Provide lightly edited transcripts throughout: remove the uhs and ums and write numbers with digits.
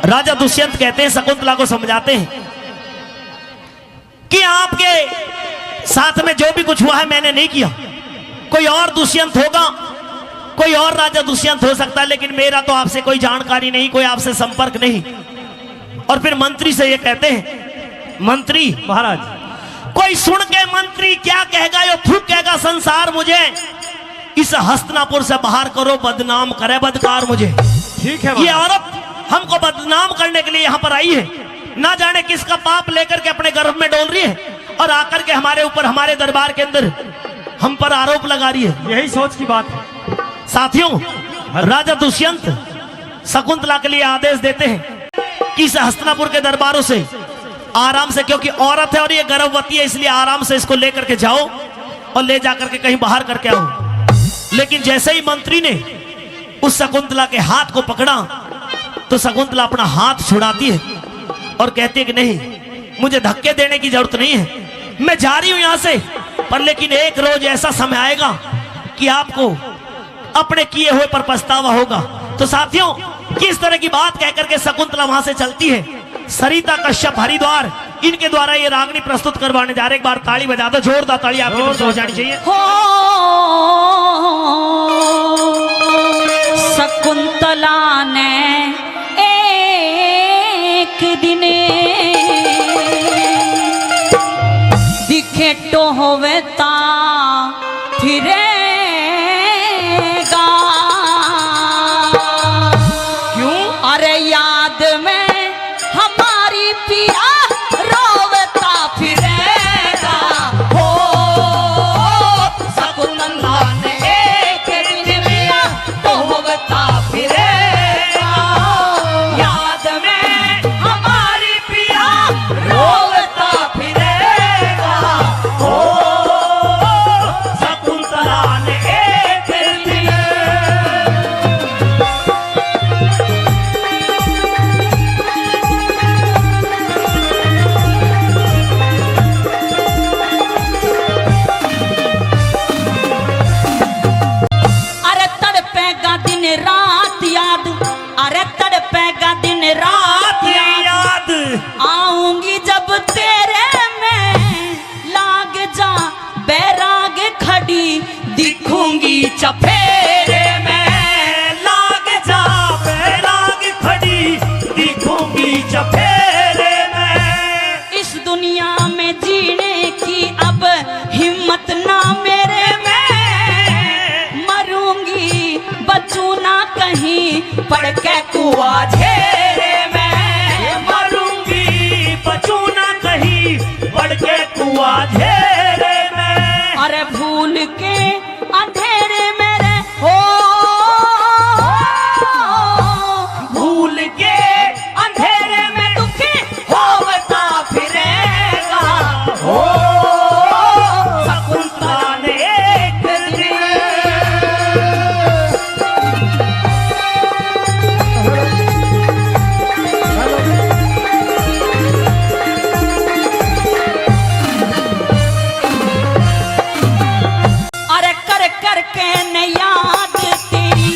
राजा दुष्यंत कहते हैं, शकुंतला को समझाते हैं कि आपके साथ में जो भी कुछ हुआ है मैंने नहीं किया, कोई और दुष्यंत होगा, कोई और राजा दुष्यंत हो सकता है, लेकिन मेरा तो आपसे कोई जानकारी नहीं, कोई आपसे संपर्क नहीं। और फिर मंत्री से ये कहते हैं, मंत्री महाराज, कोई सुन के मंत्री क्या कहेगा, यो फूक कहेगा संसार मुझे इस हस्तिनापुर से बाहर करो, बदनाम करे बदकार मुझे। ठीक है, ये औरत हमको बदनाम करने के लिए यहाँ पर आई है, ना जाने किसका पाप लेकर के अपने गर्भ में डोल रही है और आकर के हमारे ऊपर, हमारे दरबार के अंदर हम पर आरोप लगा रही है। यही सोच की बात है साथियों, राजा दुष्यंत शकुंतला के लिए आदेश देते हैं कि इस हस्तिनापुर के दरबारों से आराम से, क्योंकि औरत है और ये गर्भवती है, इसलिए आराम से इसको लेकर के जाओ और ले जाकर के कहीं बाहर करके आओ। लेकिन जैसे ही मंत्री ने उस शकुंतला के हाथ को पकड़ा तो शकुंतला अपना हाथ छुड़ाती है और कहती है कि नहीं, मुझे धक्के देने की जरूरत नहीं है, मैं जा रही हूं यहां से, पर लेकिन एक रोज ऐसा समय आएगा कि आपको अपने किए हुए पर पछतावा होगा। तो साथियों, किस तरह की बात कहकर के शकुंतला वहां से चलती है। सरिता कश्यप हरिद्वार इनके द्वारा ये रागनी प्रस्तुत करवाने जा रहे। एक बार ताली बजा दो, जोरदार ताली आपकी तरफ से हो जानी चाहिए। शकुंतला ने एक दिन दिखे तो होवे ता फिरेगा, क्यों? अरे याद में हमारी पिया रोवता फिरेगा। हो शकुंतला ने एक दिन मिला तो होवता फिरेगा, याद में हमारी पिया रोवता फिरेगा। हो शकुंतला ने एक दिन अरे तड़पेगा दिन रात याद, अरे तड़पेगा दिन रात याद, आऊंगी जब तेरे में लाग जा बैराग खड़ी, दिखूंगी चफेरे में लाग जा बैराग खड़ी, दिखूंगी चफेरे में। इस दुनिया में जीने की अब हिम्मत ना मेरे में, मरूंगी बचू ना कहीं पड़ के कुआं घेरे में, मरूंगी बचू ना कहीं पड़ के कुआं घेरे में। अरे भूल के अंधेरे मेरे हो, भूल के अंधेरे में दुखी होवता फिरेगा। हो शकुंतला ने एक दिन अरे कर कर के न याद तेरी,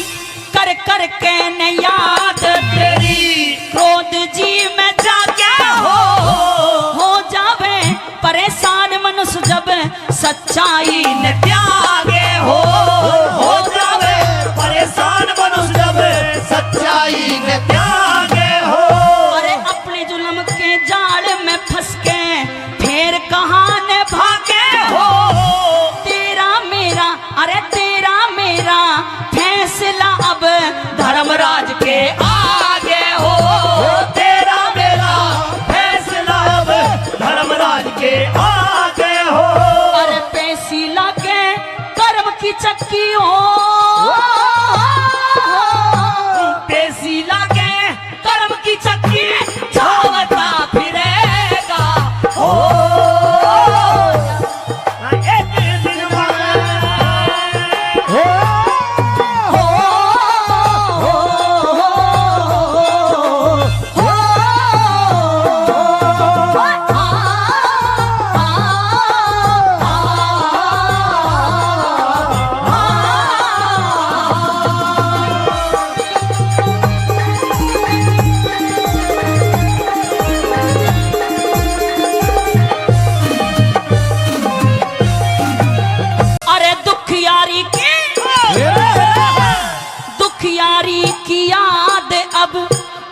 कर कर के न याद तेरी, क्रोध जी में जाके हो जावे परेशान मनुष्य जब सच्चाई न त्यागे। हो जावे परेशान मनुष्य जब सच्चाई में त्यागे हो। अरे अपने जुल्म के जाल में फंस के फिर कहाँ न भागे। हो तेरा मेरा, अरे तेरा मेरा फैसला अब धर्मराज के आगे। हो तेरा मेरा फैसला अब धर्मराज के आगे हो। अरे पैसी लागे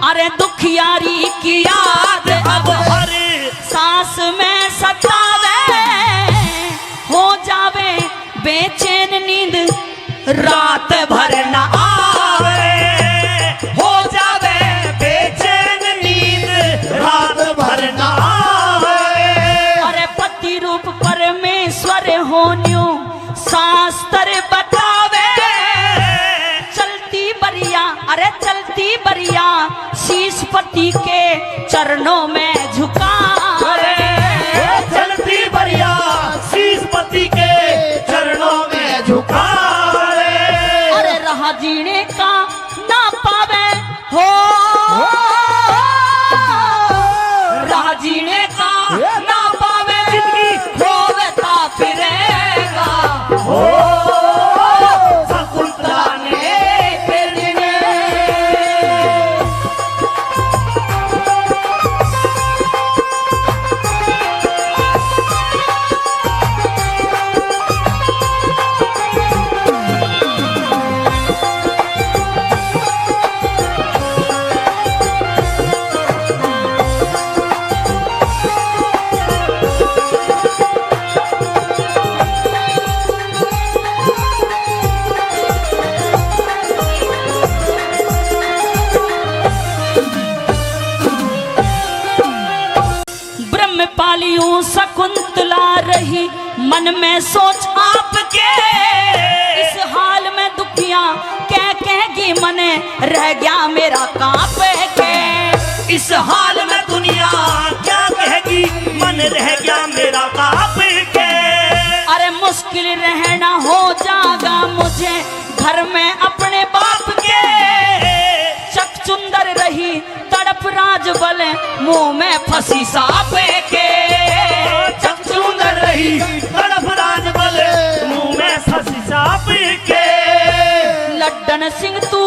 अरे दुखियारी की याद अब हर सांस में सतावे, हो जावे बेचैन नींद रात भर न आवे, हो जावे बेचैन नींद रात भर ना आवे। अरे पति रूप परमेश्वर होन्यो शास्त्र बतावे, चलती बरिया अरे चलती बरिया शीश पति के चरणों में झुकावे, चलती बरिया शीश पति के चरणों में झुकावे। अरे रहा जीने का ना पावे हो, रहा जीने का ना पावे जिंदगी होवता फिरेगा ओ शकुंतला ने तेरे ने ब्रह्मपालियों शकुंतला रही मन में सोच आपके, इस हाल में दुखिया कह कहेगी मने रह गया मेरा कांप के, इस हाल में दुनिया क्या कहेगी मन रह गया मेरा कांप के। अरे मुश्किल रहना हो जागा मुझे घर में अपने बाप के, चकचुंदर रही तड़प राजबल मुंह में फंसी सांप के, चकचुंदर रही तड़प राजबल मुंह में फंसी सांप के। लड्डन सिंह तू